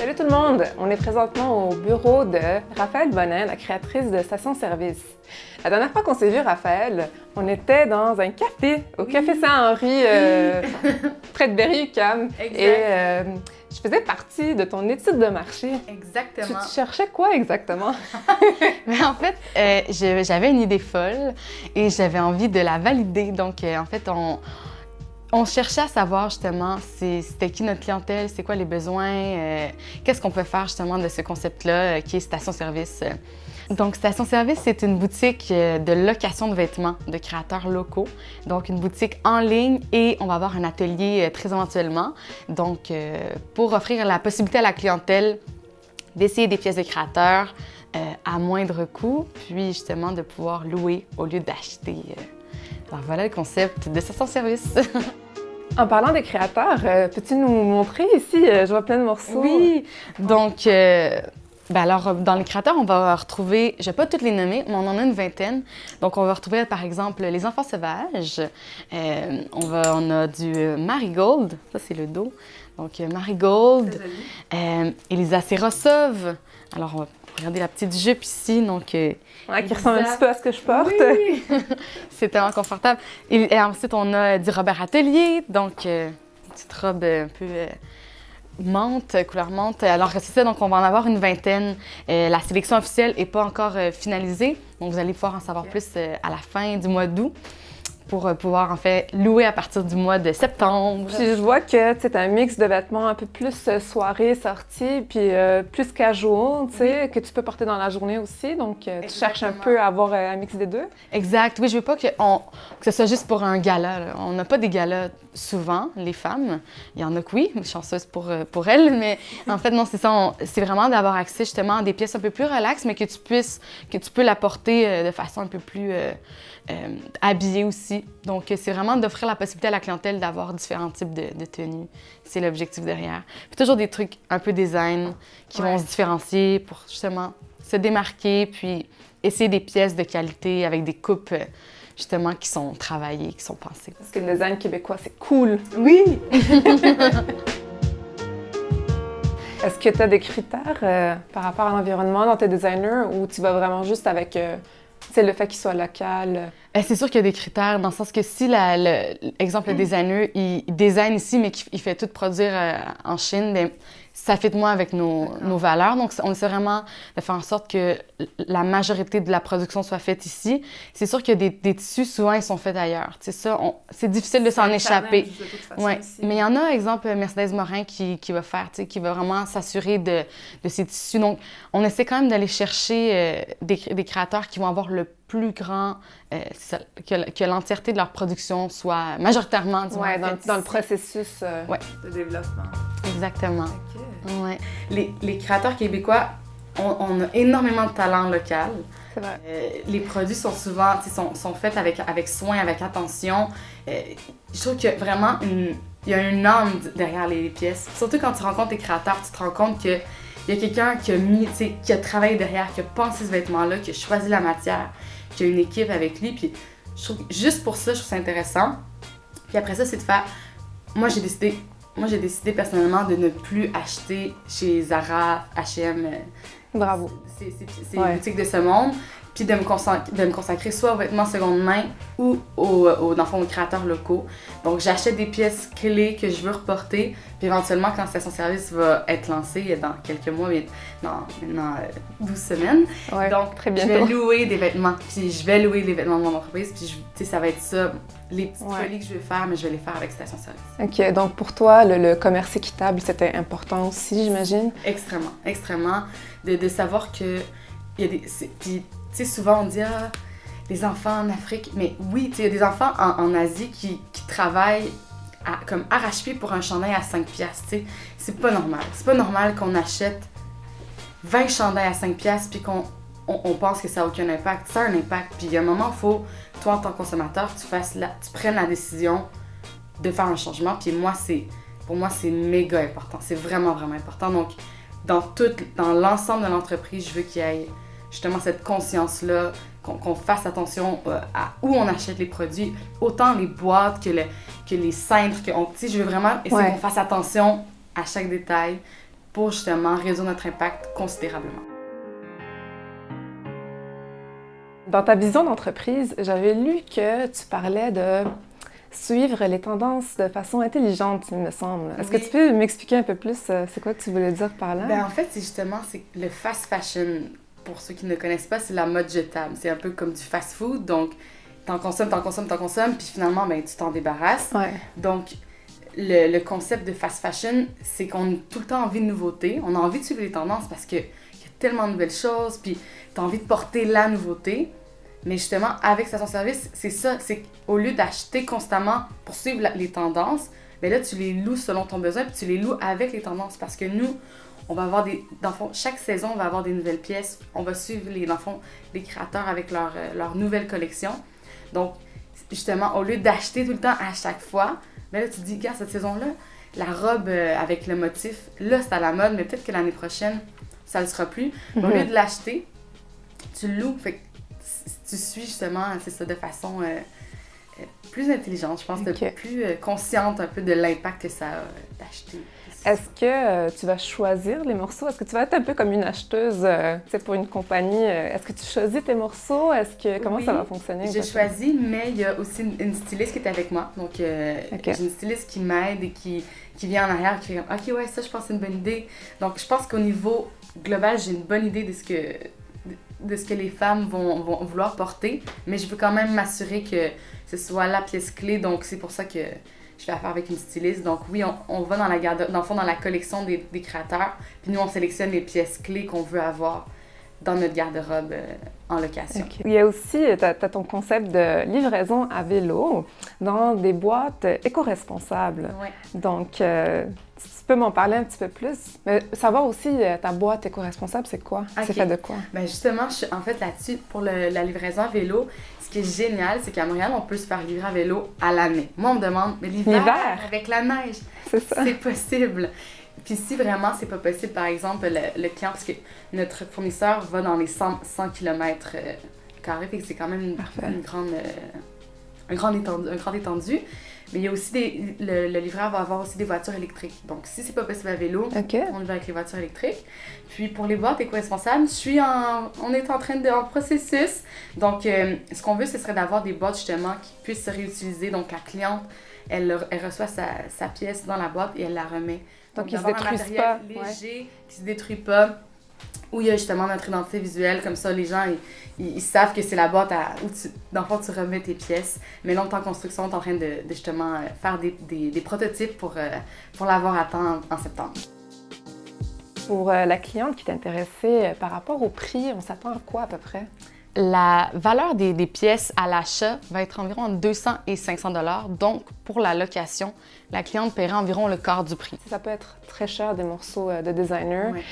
Salut tout le monde! On est présentement au bureau de Raphaëlle Bonin, la créatrice de Station Service. La dernière fois qu'on s'est vu, Raphaëlle, on était dans un café, au Café Saint-Henri, près de Berry-UQAM. Exact. Et je faisais partie de ton étude de marché. Exactement. Tu cherchais quoi exactement? Mais en fait, j'avais une idée folle et j'avais envie de la valider. Donc, en fait, on cherchait à savoir justement c'était qui notre clientèle, c'est quoi les besoins, qu'est-ce qu'on peut faire justement de ce concept-là qui est Station Service. Donc, Station Service, c'est une boutique de location de vêtements de créateurs locaux. Donc, une boutique en ligne et on va avoir un atelier très éventuellement. Donc, pour offrir la possibilité à la clientèle d'essayer des pièces de créateurs à moindre coût, puis justement de pouvoir louer au lieu d'acheter. Alors voilà le concept de Station Service. En parlant des créateurs, peux-tu nous montrer ici? Je vois plein de morceaux. Oui, donc alors dans les créateurs, on va retrouver, je ne vais pas toutes les nommer, mais on en a une vingtaine. Donc on va retrouver par exemple les enfants sauvages, on a du Marigold, ça c'est le dos. Donc Marigold, Elisa Serosov. Alors on va regarder la petite jupe ici, donc qui ressemble un petit peu à ce que je porte. Oui. C'est tellement confortable. Et ensuite, on a du Robert Atelier, donc une petite robe un peu menthe, couleur menthe. Alors, c'est ça, donc on va en avoir une vingtaine. La sélection officielle n'est pas encore finalisée, donc vous allez pouvoir en savoir plus à la fin du mois d'août pour pouvoir, en fait, louer à partir du mois de septembre. Puis je vois que tu as un mix de vêtements un peu plus soirée, sortie, puis plus casual, tu sais, que tu peux porter dans la journée aussi. Donc, tu cherches un peu à avoir un mix des deux. Exact. Oui, je veux pas que ce soit juste pour un gala, là. On n'a pas des galas souvent, les femmes. Il y en a que oui, chanceuse pour elles, mais en fait, non, c'est ça. C'est vraiment d'avoir accès justement à des pièces un peu plus relaxes, mais que tu peux la porter de façon un peu plus habillée aussi. Donc, c'est vraiment d'offrir la possibilité à la clientèle d'avoir différents types de tenues. C'est l'objectif derrière. Puis toujours des trucs un peu design qui vont se différencier pour justement se démarquer, puis essayer des pièces de qualité avec des coupes justement qui sont travaillées, qui sont pensées. Parce que le design québécois, c'est cool. Oui! Est-ce que tu as des critères par rapport à l'environnement dans tes designers ou tu vas vraiment juste avec le fait qu'il soit local? C'est sûr qu'il y a des critères, dans le sens que si, exemple, le designer, il design ici, mais qu'il fait tout produire en Chine, bien, ça fit moins avec nos valeurs. Donc, on essaie vraiment de faire en sorte que la majorité de la production soit faite ici. C'est sûr que des tissus, souvent, ils sont faits ailleurs. C'est ça, c'est difficile de s'en échapper. Ouais. Mais il y en a, exemple, Mercedes Morin qui va faire, qui va vraiment s'assurer de ces tissus. Donc, on essaie quand même d'aller chercher des créateurs qui vont avoir le plus grand, que l'entièreté de leur production soit majoritairement dans le processus de développement. Exactement. Okay. Ouais. Les créateurs québécois, on a énormément de talent local. C'est vrai. Les produits sont souvent sont faits avec soin, avec attention. Je trouve que vraiment, il y a une âme derrière les pièces. Surtout quand tu rencontres les créateurs, tu te rends compte qu'il y a quelqu'un qui a travaillé derrière, qui a pensé ce vêtement-là, qui a choisi la matière, qui a une équipe avec lui. Puis je trouve, juste pour ça, je trouve ça intéressant. Puis après ça, c'est de faire... Moi, j'ai décidé personnellement de ne plus acheter chez Zara, H&M. Bravo. Ces boutiques de ce monde. Puis de me consacrer soit aux vêtements seconde main ou aux créateurs locaux. Donc, j'achète des pièces clés que je veux reporter. Puis éventuellement, quand Station Service va être lancée dans quelques mois, maintenant 12 semaines. Ouais, donc, très bientôt. Je vais louer des vêtements. Puis je vais louer les vêtements de mon entreprise. Puis ça va être ça, les petites folies que je vais faire, mais je vais les faire avec Station Service. OK, donc pour toi, le commerce équitable, c'était important aussi, j'imagine? Extrêmement, extrêmement. De savoir que il y a des... Puis, tu sais, souvent on dit les enfants en Afrique, mais oui, tu sais, il y a des enfants en Asie qui travaillent comme arrache-pied pour un chandail à 5$, tu sais. C'est pas normal. C'est pas normal qu'on achète 20 chandails à 5$ puis qu'on pense que ça n'a aucun impact. Ça a un impact. Puis il y a un moment, il faut, toi en tant que consommateur, tu prennes la décision de faire un changement. Puis pour moi, c'est méga important. C'est vraiment, vraiment important. Donc, dans l'ensemble de l'entreprise, je veux qu'il y ait justement cette conscience-là, qu'on fasse attention à où on achète les produits, autant les boîtes que les cintres. Je veux vraiment essayer qu'on fasse attention à chaque détail, pour justement réduire notre impact considérablement. Dans ta vision d'entreprise, j'avais lu que tu parlais de suivre les tendances de façon intelligente, il me semble. Est-ce que tu peux m'expliquer un peu plus c'est quoi que tu voulais dire par là? En fait, c'est le fast fashion. Pour ceux qui ne connaissent pas, c'est la mode jetable. C'est un peu comme du fast-food, donc t'en consommes, puis finalement, tu t'en débarrasses. Ouais. Donc, le concept de fast fashion, c'est qu'on a tout le temps envie de nouveautés. On a envie de suivre les tendances parce qu'il y a tellement de nouvelles choses, puis t'as envie de porter la nouveauté. Mais justement, avec station-service, c'est ça. C'est qu'au lieu d'acheter constamment pour suivre les tendances, là, tu les loues selon ton besoin, puis tu les loues avec les tendances. Parce que nous, on va avoir dans le fond, chaque saison, on va avoir des nouvelles pièces. On va suivre, dans le fond, les créateurs avec leur nouvelle collection. Donc, justement, au lieu d'acheter tout le temps à chaque fois, là, tu te dis, regarde, cette saison-là, la robe avec le motif, là, c'est à la mode, mais peut-être que l'année prochaine, ça ne le sera plus. Au lieu de l'acheter, tu le loues. Fait que tu suis justement, c'est ça, de façon plus intelligente, je pense, plus consciente un peu de l'impact que ça a d'acheter. Est-ce que tu vas choisir les morceaux? Est-ce que tu vas être un peu comme une acheteuse pour une compagnie? Est-ce que tu choisis tes morceaux? Comment ça va fonctionner? J'ai choisi, mais il y a aussi une styliste qui est avec moi. Donc, j'ai une styliste qui m'aide et qui vient en arrière, qui fait comme « Ok, ouais, ça, je pense que c'est une bonne idée. » Donc, je pense qu'au niveau global, j'ai une bonne idée de ce que les femmes vont vouloir porter, mais je veux quand même m'assurer que ce soit la pièce clé. Donc, c'est pour ça que je fais affaire avec une styliste. Donc oui, on va dans la collection des créateurs, puis nous, on sélectionne les pièces clés qu'on veut avoir dans notre garde-robe en location. Okay. Il y a aussi, tu as ton concept de livraison à vélo dans des boîtes éco-responsables. Ouais. Donc, tu peux m'en parler un petit peu plus? Mais savoir aussi, ta boîte éco-responsable, c'est quoi? Okay. C'est fait de quoi? Justement, en fait, là-dessus, pour la livraison à vélo, ce qui est génial, c'est qu'à Montréal, on peut se faire livrer à vélo à l'année. Moi, on me demande, mais l'hiver, avec la neige, c'est possible. Puis si vraiment c'est pas possible, par exemple, le client, parce que notre fournisseur va dans les 100 km carrés, fait que c'est quand même un grand étendu. Mais il y a aussi le livreur va avoir aussi des voitures électriques. Donc si c'est pas possible à vélo, on le va avec les voitures électriques. Puis pour les boîtes éco-responsables, on est en processus. Donc ce qu'on veut, ce serait d'avoir des boîtes justement qui puissent se réutiliser. Donc la cliente, elle reçoit sa pièce dans la boîte et elle la remet. Donc ils se détruisent pas. Léger, qui se détruit pas, où il y a justement notre identité visuelle, comme ça les gens ils savent que c'est la boîte où dans le fond tu remets tes pièces. Mais là on est en construction, on est en train de justement faire des prototypes pour l'avoir à temps en septembre. Pour la cliente qui est intéressée, par rapport au prix, on s'attend à quoi à peu près? La valeur des pièces à l'achat va être environ entre 200 et 500 $. Donc, pour la location, la cliente paiera environ le quart du prix. Ça peut être très cher, des morceaux de designer. Oui.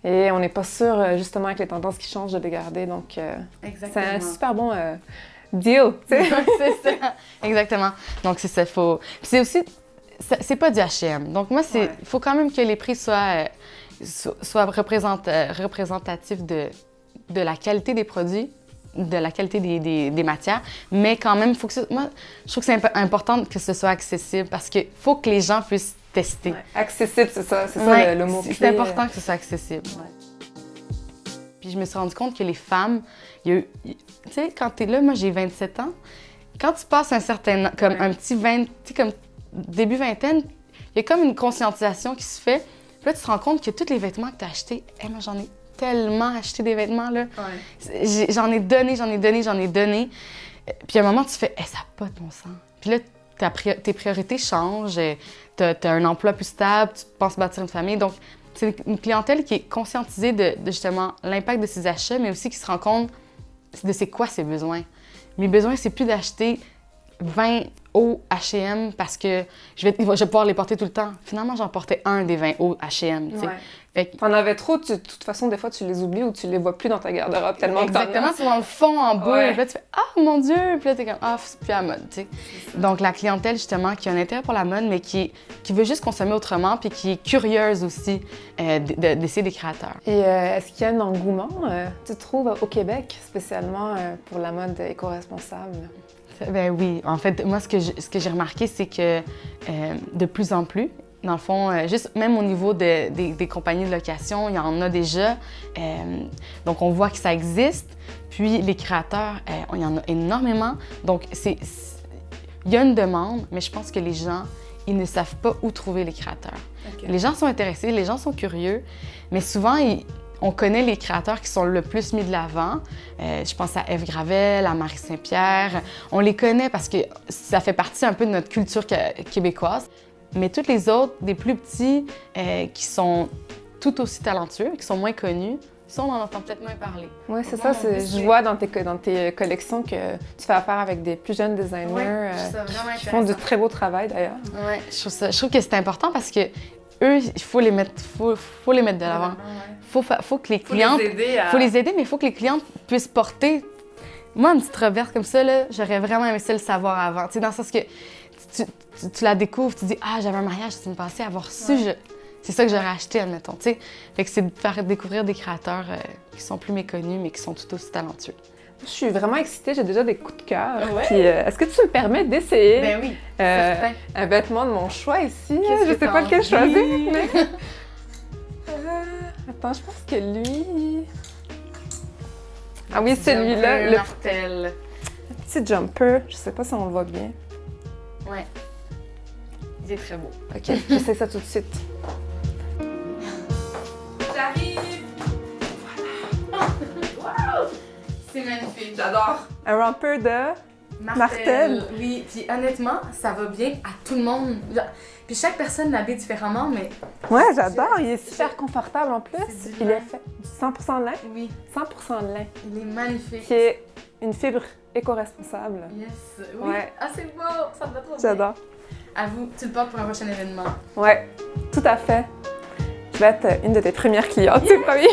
Et on n'est pas sûr, justement, avec les tendances qui changent, de les garder. Donc, c'est un super bon deal, tu sais. C'est ça. Exactement. Donc, c'est ça. C'est aussi... C'est pas du H&M. Donc, moi, il faut quand même que les prix soient représentatifs de la qualité des produits, de la qualité des matières, mais quand même, moi, je trouve que c'est important que ce soit accessible parce qu'il faut que les gens puissent tester. Ouais. Accessible, c'est ça le mot clé. C'est important que ce soit accessible. Ouais. Puis je me suis rendu compte que les femmes, tu sais, quand t'es là, moi j'ai 27 ans, quand tu passes un certain, comme un petit 20, tu sais, comme début vingtaine, il y a comme une conscientisation qui se fait, puis là tu te rends compte que tous les vêtements que t'as achetés, moi j'en ai tellement acheté des vêtements, là. Ouais. J'en ai donné. Puis à un moment, tu fais ça n'a pas de bon sens. Puis là, tes priorités changent. T'as un emploi plus stable, tu penses bâtir une famille. Donc, c'est une clientèle qui est conscientisée de justement l'impact de ses achats, mais aussi qui se rend compte de c'est quoi ses besoins. Mes besoins, c'est plus d'acheter 20 hauts H&M parce que je vais pouvoir les porter tout le temps. Finalement, j'en portais un des 20 hauts H&M, tu sais. T'en avais trop, de toute façon, des fois, tu les oublies ou tu les vois plus dans ta garde-robe tellement que t'en as. Exactement, c'est dans le fond, en bas. Puis là, tu fais « Ah, mon Dieu! » Puis là, t'es comme « Ah, c'est plus à la mode, tu sais. » Donc, la clientèle, justement, qui a un intérêt pour la mode, mais qui veut juste consommer autrement puis qui est curieuse aussi d'essayer des créateurs. Et est-ce qu'il y a un engouement, tu trouves, au Québec, spécialement pour la mode éco-responsable? Ben oui. En fait, moi, ce que j'ai remarqué, c'est que de plus en plus, Dans le fond, juste même au niveau des compagnies de location, il y en a déjà. Donc, on voit que ça existe. Puis, les créateurs, il y en a énormément. Donc, il y a une demande, mais je pense que les gens, ils ne savent pas où trouver les créateurs. Okay. Les gens sont intéressés, les gens sont curieux, mais souvent, on connaît les créateurs qui sont le plus mis de l'avant. Je pense à Ève Gravel, à Marie Saint-Pierre. On les connaît parce que ça fait partie un peu de notre culture québécoise. Mais tous les autres, des plus petits, qui sont tout aussi talentueux, qui sont moins connus, ça, on en entend peut-être moins parler. Oui, c'est ça. Je vois dans tes collections que tu fais affaire avec des plus jeunes designers qui font du très beau travail, d'ailleurs. Oui, je trouve que c'est important parce que eux, il faut les mettre de l'avant. Faut que les clientes... Faut les aider, mais il faut que les clientes puissent porter... Moi, une petite robe verte comme ça, là, j'aurais vraiment aimé ça le savoir avant. Tu sais, dans le sens que tu la découvres, tu dis « Ah, j'avais un mariage, tu me passais avoir su, c'est ça que j'aurais acheté, admettons. » Tu sais, fait que c'est de faire découvrir des créateurs qui sont plus méconnus, mais qui sont tout aussi talentueux. Je suis vraiment excitée, j'ai déjà des coups de cœur. Ouais. Puis, est-ce que tu me permets d'essayer oui, un vêtement de mon choix ici? Je sais pas lequel choisir, mais... Attends, je pense que lui... Ah oui, celui-là, le martel. Petit jumper, je sais pas si on le voit bien. Ouais. Il est très beau. OK, j'essaie ça tout de suite. J'arrive! Wow! C'est magnifique, j'adore! Un romper de martel. Oui, puis honnêtement, ça va bien à tout le monde. Puis chaque personne l'habille différemment, mais... Ouais, j'adore, il est super confortable en plus. Il est fait du 100% lin? Oui. 100% lin. Il est magnifique. Qui est une fibre éco-responsable. Yes, oui. Ouais. Ah, c'est beau, ça me va trop bien. J'adore. À vous, tu le portes pour un prochain événement. Ouais, tout à fait. Je vais être une de tes premières clientes, c'est promis.